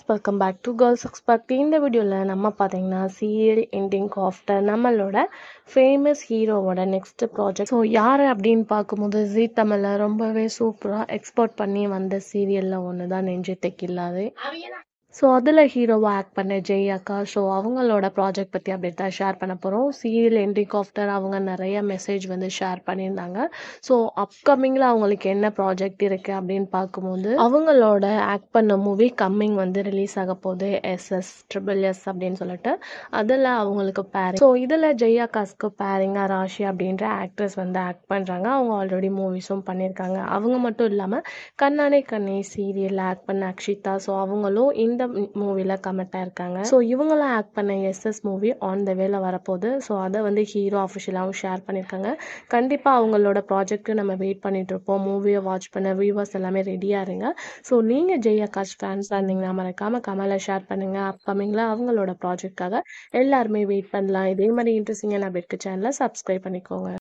Welcome back to girls expect. இந்த வீடியோவில் நம்ம பார்த்தீங்கன்னா சீரியல் எண்டிங் ஆஃப்டர் நம்மளோட ஃபேமஸ் ஹீரோவோட நெக்ஸ்ட் ப்ராஜெக்ட். ஸோ யார் அப்படின்னு பார்க்கும்போது ஜீ தமிழில் ரொம்பவே சூப்பராக எக்ஸ்போர்ட் பண்ணி வந்த சீரியலில் ஒன்று தான் நெஞ்சு தைக்கில்லாது. ஸோ அதில் ஹீரோவாக ஆக்ட் பண்ண ஜெய் அக்கா. ஸோ அவங்களோட ப்ராஜெக்ட் பற்றி அப்படி தான் ஷேர் பண்ண போகிறோம். சீரியல் எண்டிங் ஆஃப்டர் அவங்க நிறைய மெசேஜ் வந்து ஷேர் பண்ணியிருந்தாங்க. ஸோ அப்கமிங்கில் அவங்களுக்கு என்ன ப்ராஜெக்ட் இருக்குது அப்படின்னு பார்க்கும்போது அவங்களோட ஆக்ட் பண்ண மூவி கம்மிங் வந்து ரிலீஸ் ஆக போகுது, SS அப்படின்னு சொல்லிட்டு. அதில் அவங்களுக்கு பேரிங். ஸோ இதில் ஜெய் அக்காஸ்க்கு பேரிங்காக ராஷி அப்படின்ற ஆக்ட்ரஸ் வந்து ஆக்ட் பண்ணுறாங்க. அவங்க ஆல்ரெடி மூவிஸும் பண்ணியிருக்காங்க. அவங்க மட்டும் இல்லாமல் கண்ணானே கண்ணே சீரியல் ஆக்ட் பண்ண அக்ஷிதா. ஸோ அவங்களும் இந்த மூவில கமெண்ட் ஆயிருக்காங்க. ஸோ இவங்களாம் ஆக்ட் பண்ண SS மூவி ஆன் த வேல வரப்போகுது. ஸோ அதை வந்து ஹீரோ அஃபிஷியலாகவும் ஷேர் பண்ணியிருக்காங்க. கண்டிப்பாக அவங்களோட ப்ராஜெக்ட்டு நம்ம வெயிட் பண்ணிட்டு இருப்போம். மூவியை வாட்ச் பண்ண வியூவர்ஸ் எல்லாமே ரெடியாக இருங்க. ஸோ நீங்கள் ஜெய் ஆகாஷ் ஃபேன்ஸாக இருந்தீங்கன்னா மறக்காம கமெண்ட்ல ஷேர் பண்ணுங்க. அப்கமிங்கில் அவங்களோட ப்ராஜெக்ட்காக எல்லாருமே வெயிட் பண்ணலாம். இதே மாதிரி இன்ட்ரெஸ்டிங்கான அப்டேட்க்கு சேனலை சப்ஸ்கிரைப் பண்ணிக்கோங்க.